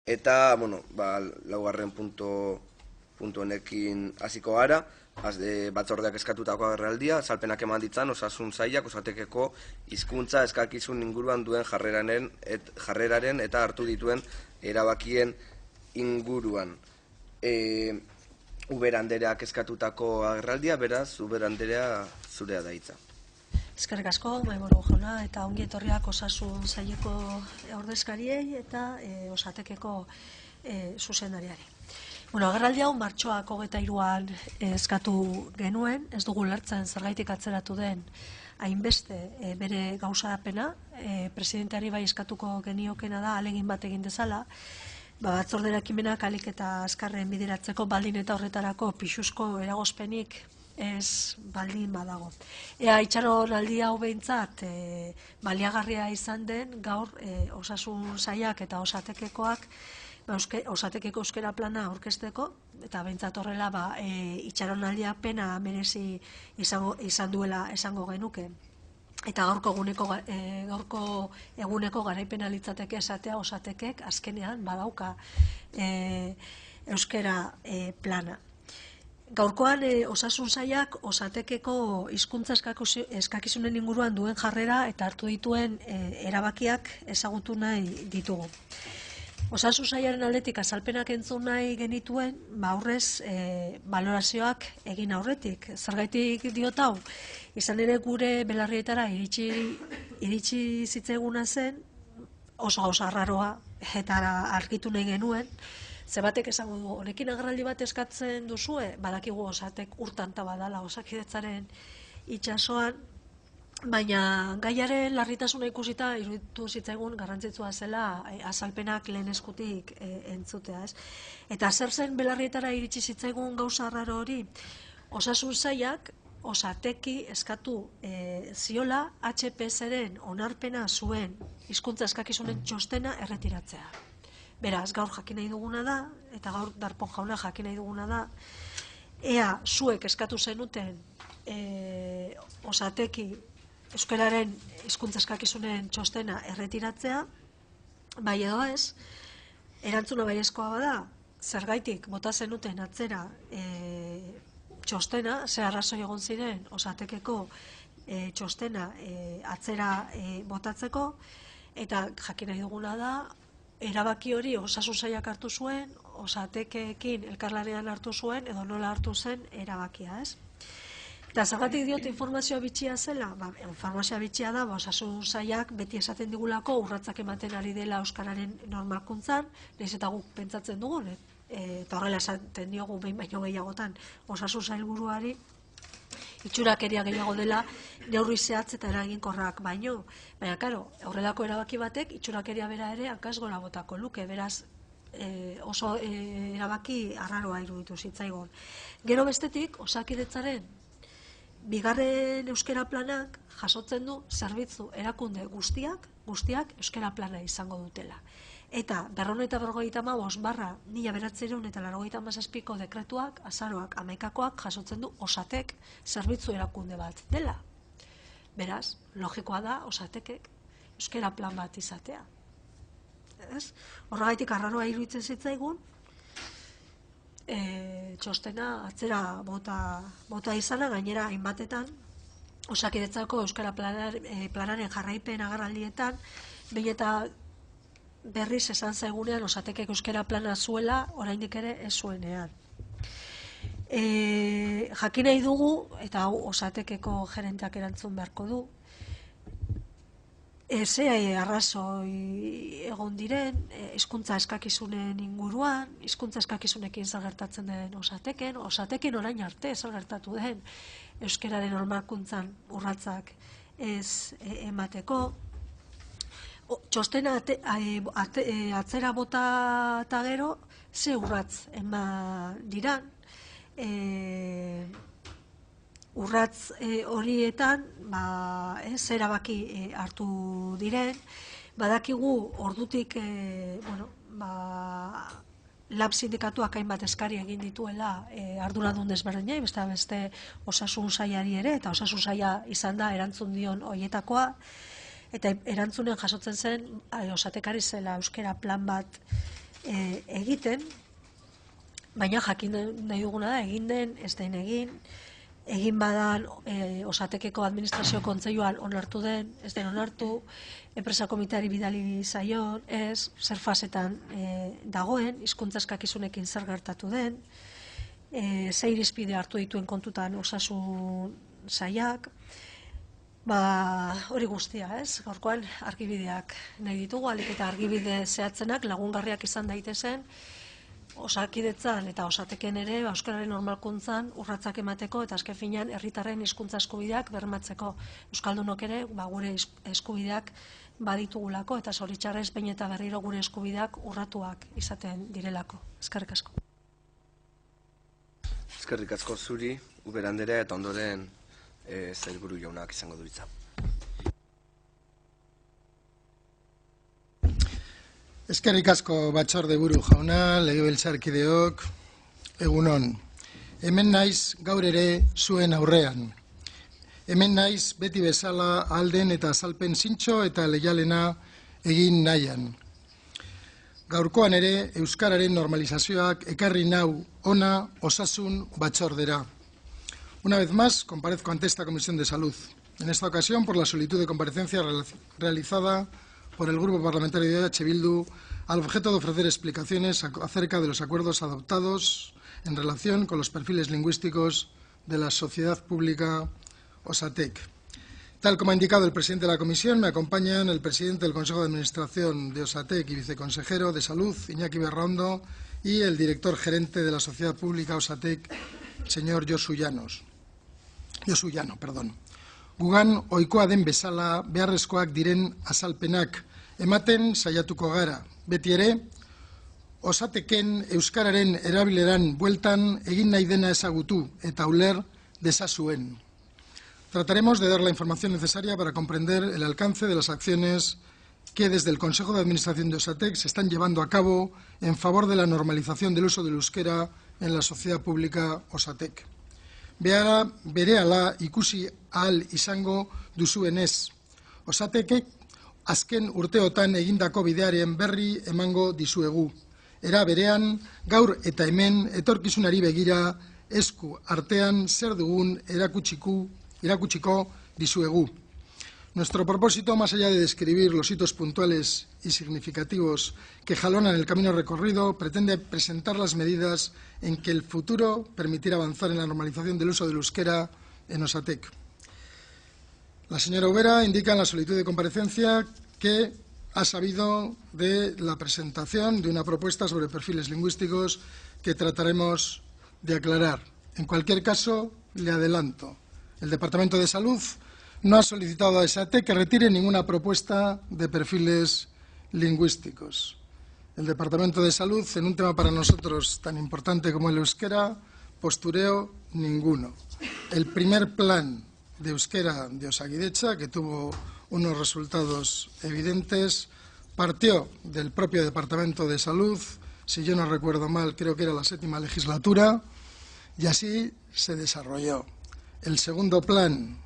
Eta, bueno, laugarren puntu honekin hasiko gara, batzordeak eskatutako agerraldia, azalpenak eman ditzan osasun sailak osatekeko hizkuntza eskakizun inguruan duen jarreraren eta hartu dituen erabakien inguruan. Ubera Andereak eskatutako agerraldia, beraz, Ubera Anderea zurea da hitza. Eskerrik asko, mahaiburu jauna, eta ongi etorriak osasun saileko ordezkariei eta osatekeko zuzendariari. Agerraldi hau martxoak 23an eskatu genuen, ez dugu lertzen zergaitik atzeratu den hainbeste bere gauzapena, presidenteari bai eskatuko geniokena da ahalegin bat egin dezala, batzordera ekimenak ahalik eta azkarren bideratzeko baldin eta horretarako pixuzko eragozpenik ez baldin badago. Ea itxaronaldi hau behintzat baliagarria izan den gaur osasun sailak eta osatekekoak osatekeko euskara plana aurkezteko, eta behintzat horrela itxaronaldia pena merezi izan duela esango genuke. Eta gaurko eguneko garaipena litzateke esatea osatekek azkenean badauka euskara plana. Gaurkoan osasun sailak osatekeko hizkuntza eskakizunen inguruan duen jarrera eta hartu dituen erabakiak ezagutu nahi ditugu. Osasun sailaren aldetik azalpenak entzun nahi genituen, aurrez balorazioak egin aurretik. Zergaitik diot hau, izan ere gure belarrietara iritsi zitzaiguna zen, oso gauza arraroa eta argitu nahi genuen, zebatek esango du, honekin agerraldi bat eskatzen duzue, badakigu osatek urtanta badala Osakidetzaren itsasoan, baina gaiaren larritasuna ikusita iruditu zitzaigun garrantzitsua zela azalpenak lehen eskutik entzutea. Eta zer zen belarrietara iritsi zitzaigun gauza arraro hori, osasun sailak osateki eskatu ziola HPS-ren onarpena zuen hizkuntza eskakizunen txostena erretiratzea. Beraz, gaur jakin nahi duguna da, eta gaur Darpón jauna jakin nahi duguna da, ea zuek eskatu zenuten osateki euskararen hizkuntza eskakizunen txostena erretiratzea, bai edo ez, erantzuna baiezkoa bada, zergaitik bota zenuten atzera txostena, ze arrazoi egon ziren osatekeko txostena atzera botatzeko, eta jakin nahi duguna da, erabaki hori osasun sailak hartu zuen, osatekeekin elkarlanean hartu zuen, edo nola hartu zen erabakia, ez? Eta zergatik diot informazioa bitxia zela? Informazioa bitxia da, osasun sailak beti esaten digulako urratsak ematen ari dela euskararen normalkuntzan, nahiz eta guk pentsatzen dugun, eta horrela esaten diogu behin baino gehiagotan osasun sailburuari, itxurakeria gehiago dela neurri zehatz eta eraginkorrak baino. Baina, karo, horrelako erabaki batek itxurakeria bera ere hankaz gora botako luke, beraz oso erabaki arraroa iruditu zitzaigun. Gero bestetik, Osakidetzaren bigarren euskara planak jasotzen du zerbitzu erakunde guztiak euskara plana izango dutela. Eta 255/1997 dekretuak, azaroak 11koak jasotzen du osatek zerbitzu erakunde bat dela. Beraz, logikoa da osatekek euskara plan bat izatea. Horregaitik arraroa iruditzen zitzaigun, txostena atzera bota izana, gainera hainbatetan Osakidetzako euskara planaren jarraipen agerraldietan behin eta berriz esan zaigunean osatekek euskara plana zuela, oraindik ere ez zuenean. Jakin nahi dugu, eta hau osatekeko gerenteak erantzun beharko du, ze arrazoi egon diren hizkuntza eskakizunen inguruan, hizkuntza eskakizunekin zer gertatzen den osateken orain arte zer gertatu den euskararen normalkuntzan urratsak ez emateko. Txostena atzera bota eta gero, ze urratz eman diran, urratz horietan zer erabaki hartu diren, badakigu ordutik lab sindikatuak hainbat eskari egin dituela arduradun desberdinei, beste osasun sailari ere, eta osasun saila izan da erantzun dion horietakoa, eta erantzunen jasotzen zen osatekari zela euskara plan bat egiten, baina jakin nahi duguna da, egin den, ez den egin badan Osatekeko administrazio kontseiluan onartu den, ez den onartu, enpresa komiteari bidali zaion, ez, zer fasetan dagoen, hizkuntza eskakizunekin zer gertatu den, ze irizpide hartu dituen kontutan osasun sailak, hori guztia, ez? Gaurkoan argibideak nahi ditugu, ahalik eta argibide zehatzenak lagungarriak izan daitezen, Osakidetzan eta Osateken ere euskararen normalkuntzan urratsak emateko eta azken finean herritarren hizkuntza eskubideak bermatzeko. Euskaldunok ere gure eskubideak baditugulako eta zoritxarrez behin eta berriro gure eskubideak urratuak izaten direlako. Eskerrik asko. Eskerrik asko zuri, Ubera Anderea, eta ondoren sailburu jaunak izango du hitza. Eskerrik asko batzordeburu jauna, legebiltzarkideok, egunon. Hemen naiz gaur ere zuen aurrean. Hemen naiz beti bezala alden eta azalpen zintzo eta leialena egin nahian. Gaurkoan ere euskararen normalizazioak ekarri nau ona osasun batzordera. Una vez más comparezco ante esta Comisión de Salud. En esta ocasión por la solicitud de comparecencia realizada por el Grupo Parlamentario de EH Bildu al objeto de ofrecer explicaciones acerca de los acuerdos adoptados en relación con los perfiles lingüísticos de la sociedad pública Osatec. Tal como ha indicado el presidente de la Comisión, me acompañan el presidente del Consejo de Administración de Osatec y viceconsejero de Salud, Iñaki Berraondo, y el director gerente de la sociedad pública Osatec, señor Josu Llano. Gugan ohikoa den bezala beharrezkoak diren azalpenak ematen saiatuko gara. Beti ere, Osateken euskararen erabileran bueltan egin nahi dena ezagutu eta uler dezazuen. Trataremos de dar la información necesaria para comprender el alcance de las acciones que desde el Consejo de Administración de Osatec se están llevando a cabo en favor de la normalización del uso del euskera en la sociedad pública Osatec. Berehala ikusi ahal izango duzuenez, Osatekek azken urteotan egindako bidearen berri emango dizuegu. Era berean, gaur eta hemen etorkizunari begira esku artean zer dugun erakutsiko dizuegu. Nuestro propósito, más allá de describir los hitos puntuales y significativos que jalonan el camino recorrido, pretende presentar las medidas en que el futuro permitirá avanzar en la normalización del uso del euskera en Osatec. La señora Ubera indica en la solicitud de comparecencia que ha sabido de la presentación de una propuesta sobre perfiles lingüísticos que trataremos de aclarar. En cualquier caso, le adelanto, el Departamento de Salud no ha solicitado a Osatec que retire ninguna propuesta de perfiles lingüísticos. El Departamento de Salud, en un tema para nosotros tan importante como el euskera, postureo ninguno. El primer plan de euskera de Osakidetza, que tuvo unos resultados evidentes, partió del propio Departamento de Salud, si yo no recuerdo mal, creo que era la 7ª legislatura, y así se desarrolló. El segundo plan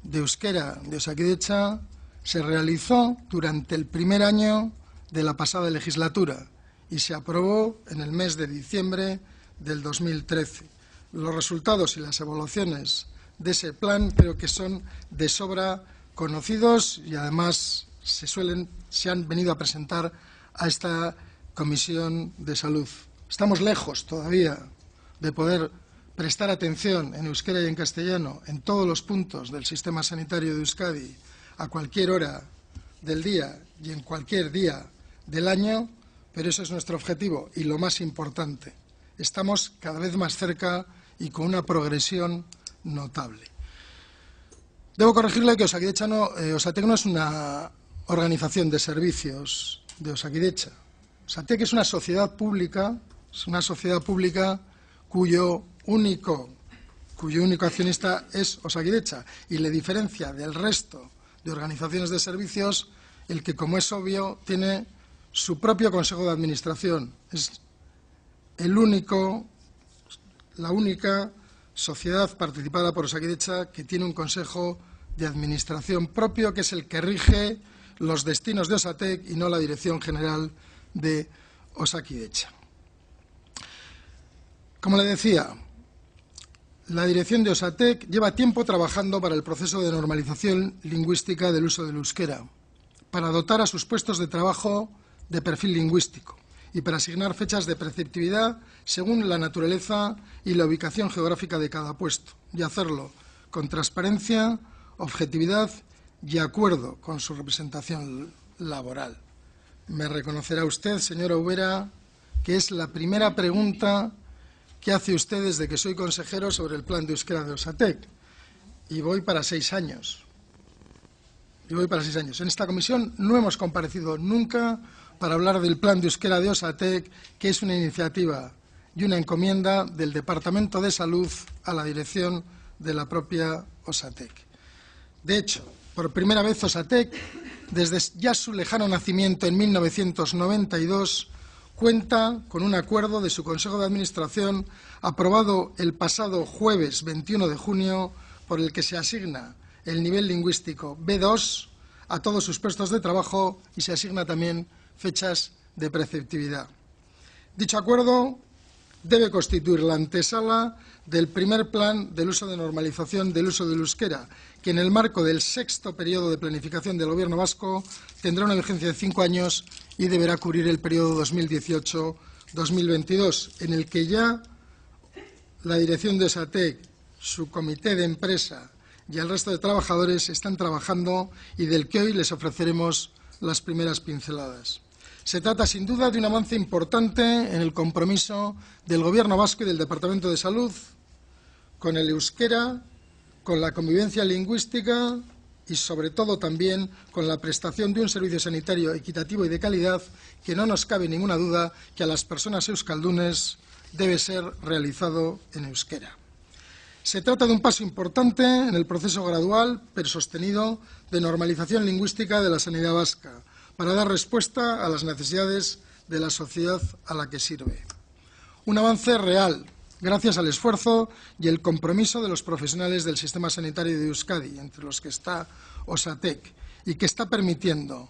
de euskera de Osakidetza se realizó durante el primer año de la pasada legislatura y se aprobó en el mes de diciembre del 2013. Los resultados y las evaluaciones de ese plan creo que son de sobra conocidos y además se han venido a presentar a esta Comisión de Salud. Estamos lejos todavía de poder prestar atención en euskera y en castellano en todos los puntos del sistema sanitario de Euskadi a cualquier hora del día y en cualquier día del año, pero ese es nuestro objetivo y lo más importante. Estamos cada vez más cerca y con una progresión notable. Debo corregirle que Osatec no es una organización de servicios de Osakidetza. Osatec es una sociedad pública, cuyo único accionista es Osakidetza y le diferencia del resto de organizaciones de servicios el que, como es obvio, tiene su propio Consejo de Administración. Es la única sociedad participada por Osakidetza que tiene un Consejo de Administración propio, que es el que rige los destinos de Osatec y no la Dirección General de Osakidetza. Como le decía, la dirección de Osatek lleva tiempo trabajando para el proceso de normalización lingüística del uso del euskera, para dotar a sus puestos de trabajo de perfil lingüístico y para asignar fechas de preceptividad según la naturaleza y la ubicación geográfica de cada puesto, y hacerlo con transparencia, objetividad y acuerdo con su representación laboral. Me reconocerá usted, señora Ubera, que es la primera pregunta que hace usted desde que soy consejero sobre el plan de euskera de Osatek. Y voy para 6 años. En esta comisión no hemos comparecido nunca para hablar del plan de euskera de Osatek, que es una iniciativa y una encomienda del Departamento de Salud a la dirección de la propia Osatek. De hecho, por primera vez Osatek, desde ya su lejano nacimiento en 1992, cuenta con un acuerdo de su Consejo de Administración aprobado el pasado jueves 21 de junio por el que se asigna el nivel lingüístico B2 a todos sus puestos de trabajo y se asigna también fechas de preceptividad. Dicho acuerdo debe constituir la antesala del primer plan del uso de normalización del uso del euskera, que en el marco del 6º periodo de planificación del Gobierno vasco tendrá una vigencia de 5 años y deberá cubrir el periodo 2018-2022, en el que ya la dirección de Osatek, su comité de empresa y el resto de trabajadores están trabajando y del que hoy les ofreceremos las primeras pinceladas. Se trata, sin duda, de un avance importante en el compromiso del Gobierno vasco y del Departamento de Salud con el euskera, con la convivencia lingüística y, sobre todo, también con la prestación de un servicio sanitario equitativo y de calidad que no nos cabe ninguna duda que a las personas euskaldunes debe ser realizado en euskera. Se trata de un paso importante en el proceso gradual, pero sostenido, de normalización lingüística de la sanidad vasca, para dar respuesta a las necesidades de la sociedad a la que sirve. Un avance real, gracias al esfuerzo y el compromiso de los profesionales del sistema sanitario de Euskadi, entre los que está Osatek, y que está permitiendo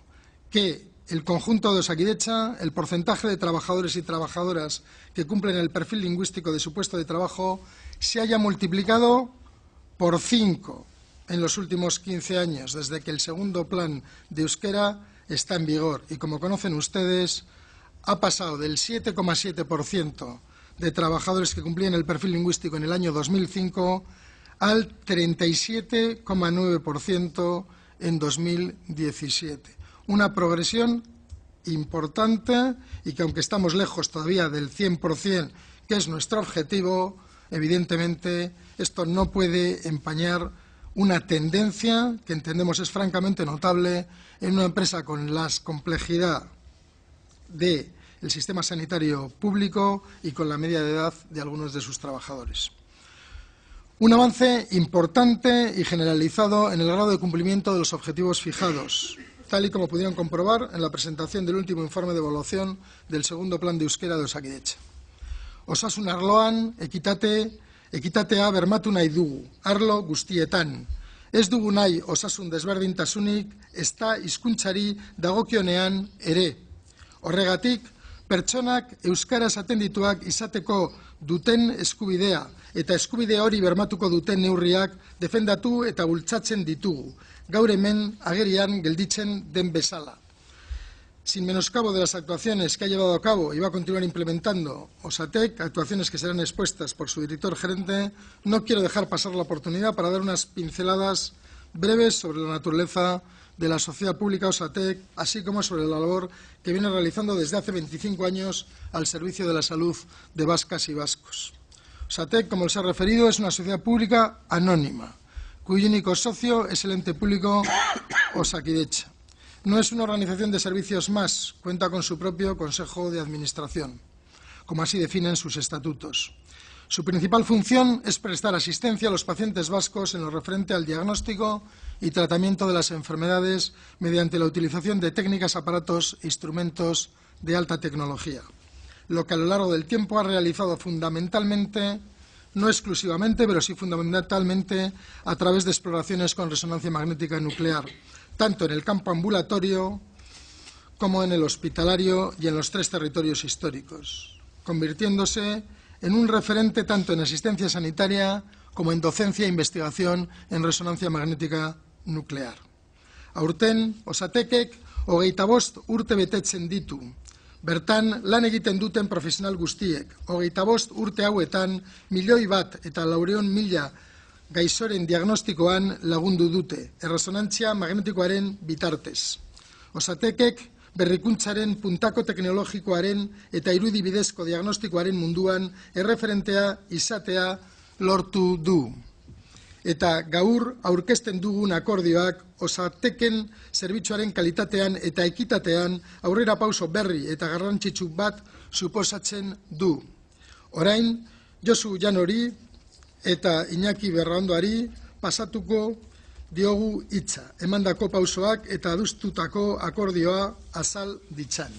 que el conjunto de Osakidetza, el porcentaje de trabajadores y trabajadoras que cumplen el perfil lingüístico de su puesto de trabajo, se haya multiplicado por 5 en los últimos 15 años, desde que el segundo plan de euskera está en vigor. Y como conocen ustedes, ha pasado del 7,7% de trabajadores que cumplían el perfil lingüístico en el año 2005 al 37,9% en 2017. Una progresión importante y que, aunque estamos lejos todavía del 100%, que es nuestro objetivo, evidentemente esto no puede empañar una tendencia que entendemos es francamente notable en una empresa con la complejidad del sistema sanitario público y con la media de edad de algunos de sus trabajadores. Un avance importante y generalizado en el grado de cumplimiento de los objetivos fijados, tal y como pudieron comprobar en la presentación del último informe de evaluación del segundo plan de euskera de Osakidetza. Osasun arloan ekitatea bermatu nahi dugu, arlo guztietan. Ez dugu nahi osasun desberdintasunik, ezta hizkuntzari dagokionean ere. Horregatik, pertsonak euskaraz atendituak izateko duten eskubidea eta eskubide hori bermatuko duten neurriak defendatu eta bultzatzen ditugu, gaur hemen agerian gelditzen den bezala. Sin menoscabo de las actuaciones que ha llevado a cabo y va a continuar implementando Osatek, actuaciones que serán expuestas por su director gerente, no quiero dejar pasar la oportunidad para dar unas pinceladas breves sobre la naturaleza de la sociedad pública Osatek, así como sobre la labor que viene realizando desde hace 25 años al servicio de la salud de vascas y vascos. Osatek, como les he referido, es una sociedad pública anónima, cuyo único socio es el ente público Osakidetza. No es una organización de servicios más, cuenta con su propio Consejo de Administración, como así definen sus estatutos. Su principal función es prestar asistencia a los pacientes vascos en lo referente al diagnóstico y tratamiento de las enfermedades mediante la utilización de técnicas, aparatos e instrumentos de alta tecnología, lo que a lo largo del tiempo ha realizado fundamentalmente, no exclusivamente, pero sí fundamentalmente, a través de exploraciones con resonancia magnética nuclear, tanto en el campo ambulatorio como en el hospitalario y en los 3 territorios históricos, convirtiéndose en un referente tanto en asistencia sanitaria como en docencia e investigación en resonancia magnética nuclear. Aurten, Osatekek 25 urte betetzen ditu. Bertan, lan egiten duten profesional guztiek, 25 urte hauetan, 1.100.000 gaixoren diagnostikoan lagundu dute, erresonantzia magnetikoaren bitartez. Osatekek berrikuntzaren puntako teknologikoaren eta irudi bidezko diagnostikoaren munduan erreferentea izatea lortu du. Eta gaur aurkezten dugun akordioak Osateken zerbitzuaren kalitatean eta ekitatean aurrera pauso berri eta garrantzitsu bat suposatzen du. Orain, Josu Janori eta Iñaki Berraondoari pasatuko diogu hitza, emandako pausoak eta adostutako akordioa azal ditzan.